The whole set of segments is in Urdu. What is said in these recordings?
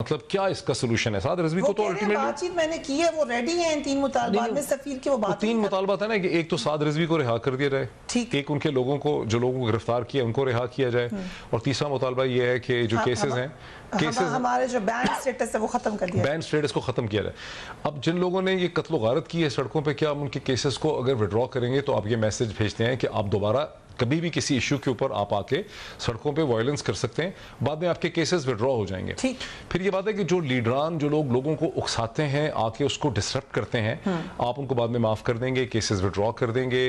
مطلب کیا اس کا سلوشن ہے؟ سعد رضوی کو تو الٹیمیٹلی بات چیت میں نے کی ہے، وہ ریڈی ہیں ان 3 مطالبات میں، سفیر کی وہ بات 3 مطالبات ہے نا کہ ایک تو سعد رضوی کو رہا کر دیا جائے، ایک ان کے لوگوں کو جو لوگوں کو گرفتار کیا ان کو رہا کیا جائے، اور تیسرا مطالبہ یہ ہے کہ جو کیسز ہیں ہمارے جو بین سٹیٹس ہے وہ ختم کر دیا، بین سٹیٹس کو ختم کیا جائے۔ اب جن لوگوں نے یہ قتل و غارت کی ہے سڑکوں پہ، کیا ہم ان کے کیسز کو اگر وڈرا کریں گے تو آپ یہ میسج بھیجتے ہیں کہ آپ دوبارہ کبھی بھی کسی ایشو کے اوپر آپ آ کے سڑکوں پہ وائلنس کر سکتے ہیں، بعد میں آپ کے کیسز وڈرا ہو جائیں گے۔ پھر یہ بات ہے کہ جو لیڈران جو لوگوں کو اکساتے ہیں آ کے اس کو ڈسٹرپٹ کرتے ہیں، آپ ان کو بعد میں معاف کر دیں گے، کیسز وڈرا کر دیں گے،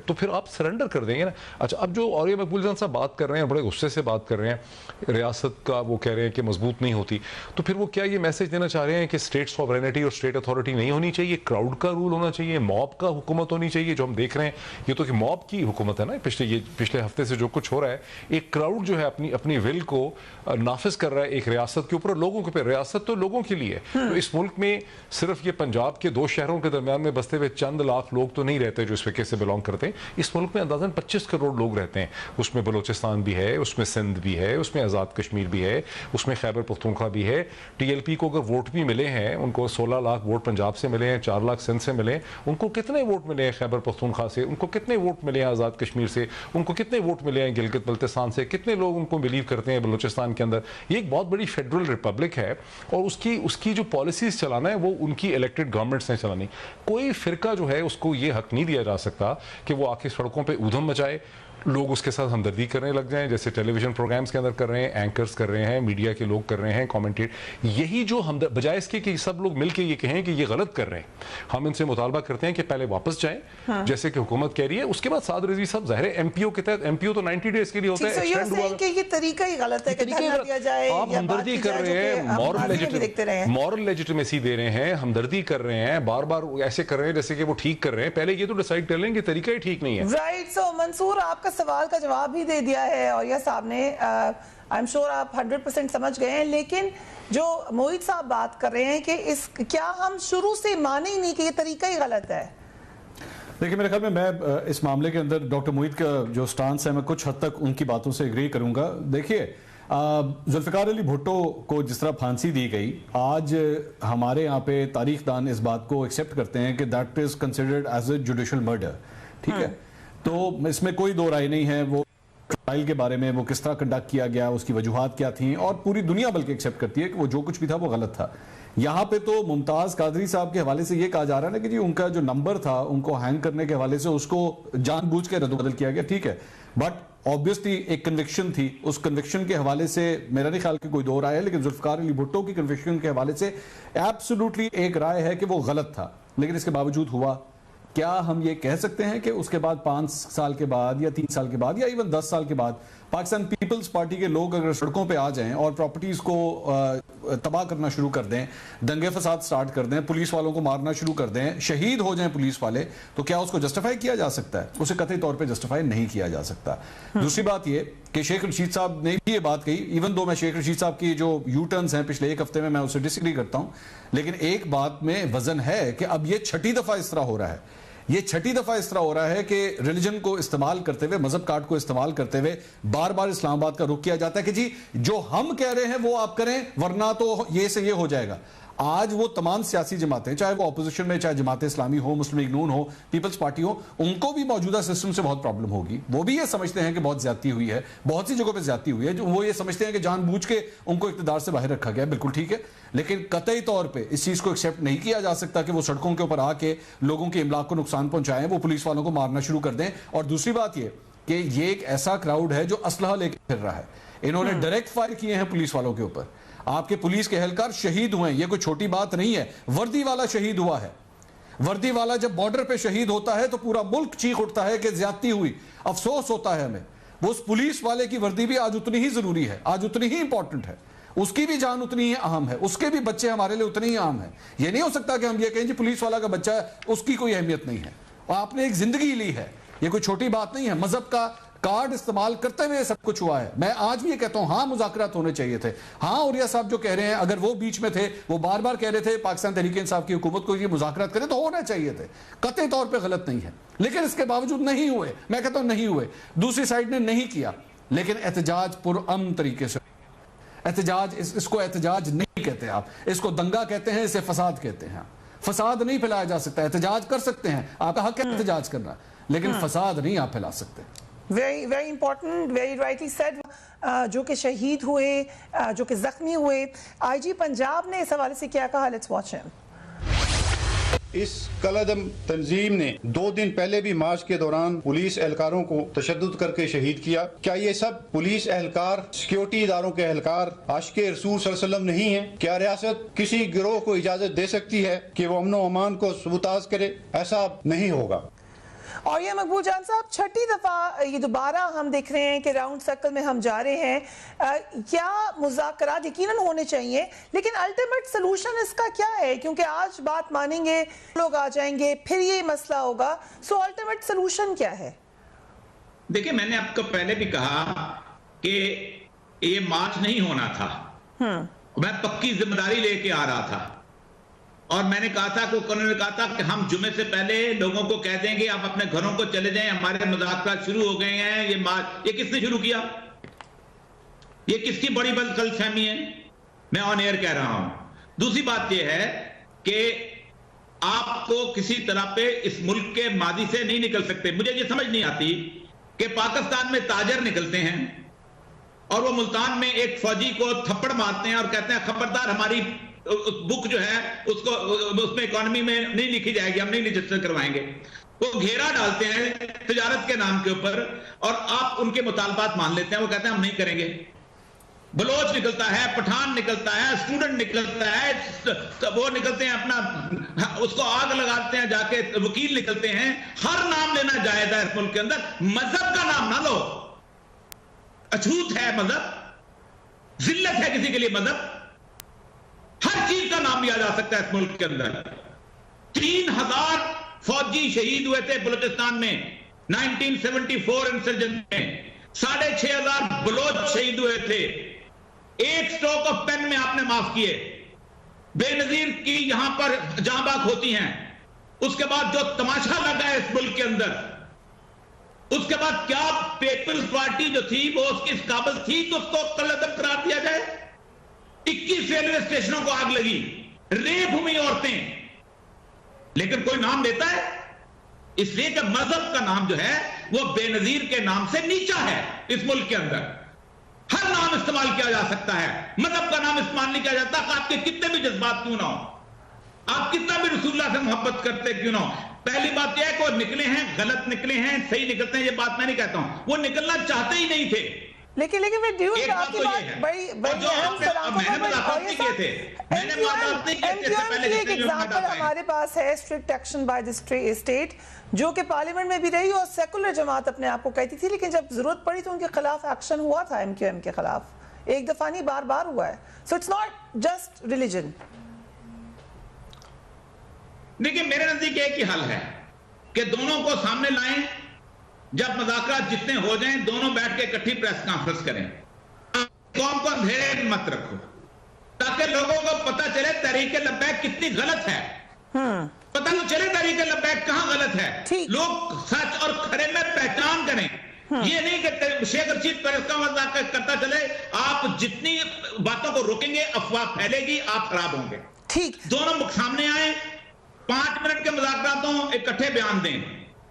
تو پھر آپ سرنڈر کر دیں گے نا۔ اچھا، اب جو عوریہ مقبول جان صاحب بات کر رہے ہیں، بڑے غصے سے بات کر رہے ہیں، ریاست کا وہ کہہ رہے ہیں کہ مضبوط نہیں ہوتی، تو پھر وہ کیا یہ میسج دینا چاہ رہے ہیں کہ اسٹیٹ سوورینٹی اور اسٹیٹ اتھارٹی نہیں ہونی چاہیے، کراؤڈ کا رول ہونا چاہیے، موب کا حکومت ہونی چاہیے؟ جو ہم دیکھ رہے ہیں یہ تو کہ موب کی حکومت ہے نا، پچھلے ہفتے سے جو کچھ ہو رہا ہے، ایک کراؤڈ جو ہے اپنی ول کو نافذ کر رہا ہے ایک ریاست کے اوپر، لوگوں کے اوپر۔ ریاست تو لوگوں کے لیے، تو اس ملک میں صرف یہ پنجاب کے 2 شہروں کے درمیان میں بستے ہوئے چند لاکھ لوگ تو نہیں رہتے جو اس فقے سے بلانگ کرتے ہیں، اس ملک میں اندازاً 25 کروڑ لوگ رہتے ہیں، اس میں بلوچستان بھی ہے، اس میں سندھ بھی ہے، اس میں آزاد کشمیر بھی ہے، اس میں خیبر پختونخوا بھی ہے۔ ٹی ایل پی کو اگر ووٹ بھی ملے ہیں، ان کو 16 لاکھ ووٹ پنجاب سے ملے ہیں، 4 لاکھ سندھ سے ملے ہیں، ان کو کتنے ووٹ ملے ہیں خیبر پختونخوا سے، ان کو کتنے ووٹ ملے ہیں آزاد کشمیر سے، ان کو کتنے ووٹ ملے ہیں گلگت بلتستان سے، کتنے لوگ ان کو بلیو کرتے ہیں بلوچستان کے اندر؟ یہ ایک بہت بڑی فیڈرل ریپبلک ہے، اور اس کی جو پالیسیز چلانا ہے وہ ان کی الیکٹڈ گورنمنٹس نے چلانی۔ کوئی فرقہ جو ہے اس کو یہ حق نہیں دیا جا سکتا کہ وہ آ کے سڑکوں پہ ادھم مچائے، لوگ اس کے ساتھ ہمدردی کرنے لگ جائیں، جیسے ٹیلی ویژن پروگرامز کے اندر کر رہے ہیں، اینکرز کر رہے ہیں، میڈیا کے لوگ کر رہے ہیں، کامنٹیٹ، یہی جو بجائے اس کے کہ سب لوگ مل کے یہ کہیں کہ یہ غلط کر رہے ہیں، ہم ان سے مطالبہ کرتے ہیں کہ پہلے واپس جائیں جیسے کہ حکومت کہہ رہی ہے۔ اس کے بعد سعد رضوی صاحب ظاہر ہے ایم پی او کے تحت، ایم پی او تو 90 ڈیز کے لیے ہوتا ہے، ایکسٹینڈ ہوا کہ یہ طریقہ ہی غلط ہے کہ دھرنا دیا جائے، آپ ہمدردی کر رہے ہیں، مورل لیجٹمیسی دے رہے ہیں، ہمدردی کر رہے ہیں، بار بار ایسے کر رہے ہیں جیسے کہ وہ ٹھیک کر رہے ہیں، پہلے یہ تو ڈیسائیڈ کر لیں کہ طریقہ ہی ٹھیک نہیں ہے۔ رائٹ، سو منصور آپ کا سوال کا جواب بھی دے دیا ہے عوریہ صاحب نے، آئی ایم شور آپ 100% سمجھ گئے ہیں، لیکن جو موہت صاحب بات کر رہے ہیں کہ کیا ہم شروع سے مانے ہی نہیں کہ یہ طریقہ ہی غلط ہے؟ دیکھیں میرے خیال میں اس معاملے کے اندر ڈاکٹر موہت کا جو سٹانس ہے میں کچھ حد تک ان کی باتوں سے ایگری کروں گا۔ دیکھیے ذوالفقار علی بھٹو کو جس طرح پھانسی دی گئی، آج ہمارے یہاں پہ تاریخ دان اس بات کو ایکسیپٹ کرتے ہیں کہ that is considered as a judicial murder, ٹھیک ہے؟ تو اس میں کوئی دو رائے نہیں ہے، وہ ٹرائل کے بارے میں وہ کس طرح کنڈکٹ کیا گیا، اس کی وجوہات کیا تھیں، اور پوری دنیا بلکہ ایکسیپٹ کرتی ہے کہ وہ جو کچھ بھی تھا وہ غلط تھا۔ یہاں پہ تو ممتاز قادری صاحب کے حوالے سے یہ کہا جا رہا ہے نا کہ جی ان کا جو نمبر تھا ان کو ہینگ کرنے کے حوالے سے اس کو جان بوجھ کے رد و بدل کیا گیا، ٹھیک ہے، بٹ obviously ایک کنوکشن تھی، اس کنوکشن کے حوالے سے میرا نہیں خیال کہ کوئی دو رائے ہے، لیکن ذوالفقار علی بھٹو کی کنوکشن کے حوالے سے ایبسولوٹلی ایک رائے ہے کہ وہ غلط تھا، لیکن اس کے باوجود ہوا۔ کیا ہم یہ کہہ سکتے ہیں کہ اس کے بعد 5 سال کے بعد یا 3 سال کے بعد یا ایون 10 سال کے بعد پاکستان پیپلز پارٹی کے لوگ اگر سڑکوں پہ آ جائیں اور پراپرٹیز کو تباہ کرنا شروع کر دیں، دنگے فساد سٹارٹ کر دیں، پولیس والوں کو مارنا شروع کر دیں، شہید ہو جائیں پولیس والے، تو کیا اس کو جسٹیفائی کیا جا سکتا ہے؟ اسے قطعی طور پہ جسٹیفائی نہیں کیا جا سکتا۔ دوسری بات یہ کہ شیخ رشید صاحب نے بھی یہ بات کہی، ایون دو میں شیخ رشید صاحب کی جو یو ٹرنز ہیں پچھلے 1 ہفتے میں اسے ڈس ایگری کرتا ہوں، لیکن ایک بات میں وزن ہے کہ اب یہ 6ٹھی دفعہ اس طرح ہو رہا ہے، یہ 6ٹھی دفعہ اس طرح ہو رہا ہے کہ ریلیجن کو استعمال کرتے ہوئے، مذہب کارڈ کو استعمال کرتے ہوئے بار بار اسلام آباد کا رخ کیا جاتا ہے کہ جی جو ہم کہہ رہے ہیں وہ آپ کریں ورنہ تو یہ سے یہ ہو جائے گا۔ آج وہ تمام سیاسی جماعتیں، چاہے وہ اپوزیشن میں، چاہے جماعت اسلامی ہو، مسلم لیگ نون ہو، پیپلز پارٹی ہو، ان کو بھی موجودہ سسٹم سے بہت پرابلم ہوگی۔ وہ بھی یہ سمجھتے ہیں کہ بہت زیادتی ہوئی ہے، بہت سی جگہوں پہ زیادتی ہوئی ہے، جو وہ یہ سمجھتے ہیں کہ جان بوجھ کے ان کو اقتدار سے باہر رکھا گیا ہے، بالکل ٹھیک ہے، لیکن قطعی طور پہ اس چیز کو ایکسیپٹ نہیں کیا جا سکتا کہ وہ سڑکوں کے اوپر آ کے لوگوں کے املاک کو نقصان پہنچائیں، وہ پولیس والوں کو مارنا شروع کر دیں۔ اور دوسری بات یہ کہ یہ ایک ایسا کراؤڈ ہے جو اسلحہ لے کے پھر رہا ہے، انہوں نے ڈائریکٹ فائر کیے ہیں پولیس والوں کے اوپر، آپ کے پولیس کے اہلکار شہید ہوئے ہیں، یہ کوئی چھوٹی بات نہیں ہے، وردی والا شہید ہوا ہے، وردی والا جب بارڈر پہ شہید ہوتا ہے تو پورا ملک چیخ اٹھتا ہے کہ زیادتی ہوئی، افسوس ہوتا ہے ہمیں۔ وہ اس پولیس والے کی وردی بھی آج اتنی ہی ضروری ہے، آج اتنی ہی امپورٹنٹ ہے، اس کی بھی جان اتنی ہی اہم ہے، اس کے بھی بچے ہمارے لیے اتنے ہی اہم ہیں۔ یہ نہیں ہو سکتا کہ ہم یہ کہیں جی پولیس والا کا بچہ ہے اس کی کوئی اہمیت نہیں ہے، اور آپ نے ایک زندگی لی ہے، یہ کوئی چھوٹی بات نہیں ہے۔ مذہب کا کارڈ استعمال کرتے ہوئے سب کچھ ہوا ہے۔ میں آج بھی یہ کہتا ہوں ہاں مذاکرات ہونے چاہیے تھے، ہاں عوریہ صاحب جو کہہ رہے ہیں اگر وہ بیچ میں تھے، وہ بار بار کہہ رہے تھے پاکستان تحریک انصاف کی حکومت کو یہ مذاکرات کرے تو ہونا چاہیے تھے، قطعی طور پہ غلط نہیں ہے، لیکن اس کے باوجود نہیں ہوئے، میں کہتا ہوں نہیں ہوئے، دوسری سائیڈ نے نہیں کیا، لیکن احتجاج پرامن طریقے سے، احتجاج اس کو احتجاج نہیں کہتے آپ, اس کو دنگا کہتے ہیں, اسے فساد کہتے ہیں. فساد نہیں پھیلایا جا سکتا. احتجاج کر سکتے ہیں, آپ کا حق ہے احتجاج کرنا, لیکن فساد نہیں آپ پھیلا سکتے. Very important, very rightly said. جو کہ شہید ہوئے, جو کہ زخمی ہوئے, آئی جی پنجاب نے اس حوالے سے کیا کہا, لیٹس واچ ہم. اس کالعدم تنظیم نے 2 دن پہلے بھی مارچ کے دوران پولیس اہلکاروں کو تشدد کر کے شہید کیا. کیا یہ سب پولیس اہلکار, سیکیورٹی اداروں کے اہلکار عاشق رسول صلی اللہ علیہ وسلم نہیں ہیں؟ کیا ریاست کسی گروہ کو اجازت دے سکتی ہے کہ وہ امن و امان کو سبوتاژ کرے؟ ایسا نہیں ہوگا. اور یہ مقبول جان صاحب, چھٹی دفعہ یہ دوبارہ ہم دیکھ رہے ہیں کہ راؤنڈ سرکل میں ہم جا رہے ہیں. کیا مذاکرات یقیناً ہونے چاہیے, لیکن الٹیمیٹ سلوشن اس کا کیا ہے؟ کیونکہ آج بات مانیں گے, لوگ آ جائیں گے, پھر یہ مسئلہ ہوگا. سو الٹیمیٹ سلوشن کیا ہے؟ دیکھیں, میں نے آپ کو پہلے بھی کہا کہ یہ مارچ نہیں ہونا تھا. میں پکی ذمہ داری لے کے آ رہا تھا, اور میں نے کہا تھا کہ انہوں نے کہا تھا کہ ہم جمعے سے پہلے لوگوں کو کہہ دیں گے آپ اپنے گھروں کو چلے جائیں, ہمارے مذاکرات شروع ہو گئے ہیں. یہ کس نے شروع کیا؟ یہ کس کی بڑی غلط فہمی ہے؟ میں آن ایئر کہہ رہا ہوں. دوسری بات یہ ہے کہ آپ کو کسی طرح پہ اس ملک کے ماضی سے نہیں نکل سکتے. مجھے یہ سمجھ نہیں آتی کہ پاکستان میں تاجر نکلتے ہیں اور وہ ملتان میں ایک فوجی کو تھپڑ مارتے ہیں اور کہتے ہیں خبردار ہماری بک جو ہے اس میں اکانومی میں نہیں لکھی جائے گی, ہم نہیں رجسٹر کروائیں گے. وہ گھیرا ڈالتے ہیں تجارت کے نام کے اوپر, اور آپ ان کے مطالبات مان لیتے ہیں. وہ کہتے ہیں ہم نہیں کریں گے. بلوچ نکلتا ہے, پٹھان نکلتا ہے, اسٹوڈنٹ نکلتا ہے, وہ نکلتے ہیں اپنا اس کو آگ لگاتے ہیں, جا کے وکیل نکلتے ہیں. ہر نام لینا جائز ہے اس ملک کے اندر. مذہب کا نام نہ لو, اچھوت ہے مذہب, ذلت ہے کسی کے لیے مذہب. ہر چیز کا نام لیا جا سکتا ہے اس ملک کے اندر. 3000 فوجی شہید ہوئے تھے بلوچستان میں 1974 انسرجن میں. 6500 بلوچ شہید ہوئے تھے. ایک سٹروک آف پین میں آپ نے معاف کیے. بے نظیر کی یہاں پر جاں باک ہوتی ہیں. اس کے بعد جو تماشا لگا ہے اس ملک کے اندر, اس کے بعد کیا پیپلز پارٹی جو تھی وہ اس کی قابل تھی کہ اس کو کالعدم قرار دیا جائے؟ 21 ریلوے اسٹیشنوں کو آگ لگی, ریپ ہوئی عورتیں, لیکن کوئی نام دیتا ہے؟ اس لیے کہ مذہب کا نام جو ہے وہ بے نظیر کے نام سے نیچا ہے اس ملک کے اندر. ہر نام استعمال کیا جا سکتا ہے, مذہب کا نام استعمال نہیں کیا جاتا. آپ کے کتنے بھی جذبات کیوں نہ ہو, آپ کتنا بھی رسول اللہ سے محبت کرتے کیوں نہ ہو. پہلی بات یہ ہے کہ وہ نکلے ہیں, غلط نکلے ہیں, صحیح نکلتے ہیں, یہ بات میں نہیں کہتا ہوں. وہ نکلنا چاہتے ہی نہیں تھے. لیکن میں ڈیوز آپ کی بات بڑی اہم ایک ایگزامپل ہمارے پاس ہے, strict action by the state, جو کہ پارلیمنٹ میں بھی رہی اور سیکولر جماعت اپنے آپ کو کہتی تھی, لیکن جب ضرورت پڑی تو ان کے خلاف ایکشن ہوا تھا. ایم کیو ایم کے خلاف ایک دفعہ نہیں, بار بار ہوا ہے. So it's not just religion. دیکھیں, میرے نزدیک ایک ہی حل ہے کہ دونوں کو سامنے لائیں. جب مذاکرات جتنے ہو جائیں, دونوں بیٹھ کے اکٹھی پریس کانفرنس کریں. قوم کو اندھیرے مت رکھو, تاکہ لوگوں کو پتہ چلے تحریک لبیک کتنی غلط ہے. پتہ نہیں چلے تحریک لبیک کہاں غلط ہے. لوگ سچ اور کھرے میں پہچان کریں. یہ نہیں کہ شیخ رشید پریس کا مذاکرہ کرتا چلے. آپ جتنی باتوں کو روکیں گے افواہ پھیلے گی, آپ خراب ہوں گے. دونوں سامنے آئیں, 5 منٹ کے مذاکرات ہوں, اکٹھے بیان دیں.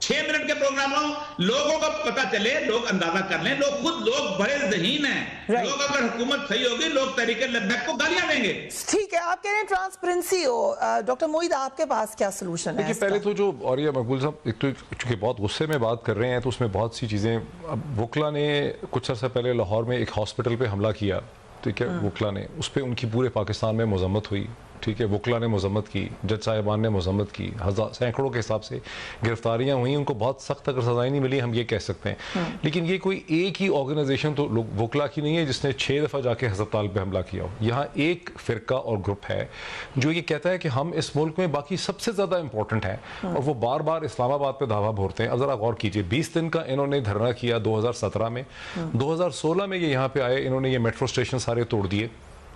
6 منٹ کے پروگرام ہوں, لوگوں کو پتا چلے, لوگ اندازہ کر لیں. لوگ بڑے ذہین ہیں. لوگ اگر حکومت صحیح ہوگی, لوگ تحریک لبیک کو گالیاں دیں گے. ٹھیک ہے, آپ کہہ رہے ہیں ٹرانسپیرنسی ہو. ڈاکٹر موعید, آپ کے پاس کیا سلوشن ہے؟ دیکھیے, پہلے تو جو, اور یہ مقبول صاحب ایک تو چونکہ بہت غصے میں بات کر رہے ہیں تو اس میں بہت سی چیزیں. اب وکلا نے کچھ عرصہ پہلے لاہور میں ایک ہاسپٹل پہ حملہ کیا, ٹھیک ہے, وکلا نے, اس پہ ان کی پورے پاکستان میں مذمت ہوئی. ٹھیک ہے, وکلا نے مذمت کی, جج صاحبان نے مذمت کی, سینکڑوں کے حساب سے گرفتاریاں ہوئیں. ان کو بہت سخت اگر سزائیں نہیں ملی, ہم یہ کہہ سکتے ہیں. لیکن یہ کوئی ایک ہی آرگنائزیشن تو وکلا کی نہیں ہے جس نے 6 دفعہ جا کے ہسپتال پہ حملہ کیا ہو. یہاں ایک فرقہ اور گروپ ہے جو یہ کہتا ہے کہ ہم اس ملک میں باقی سب سے زیادہ امپورٹنٹ ہیں, اور وہ بار بار اسلام آباد پہ دعویٰ بھورتے ہیں. اب ذرا غور کیجئے, 20 دن کا انہوں نے دھرنا کیا 2017 میں. 2016 میں یہ یہاں پہ آئے, انہوں نے یہ میٹرو اسٹیشن سارے توڑ دیے.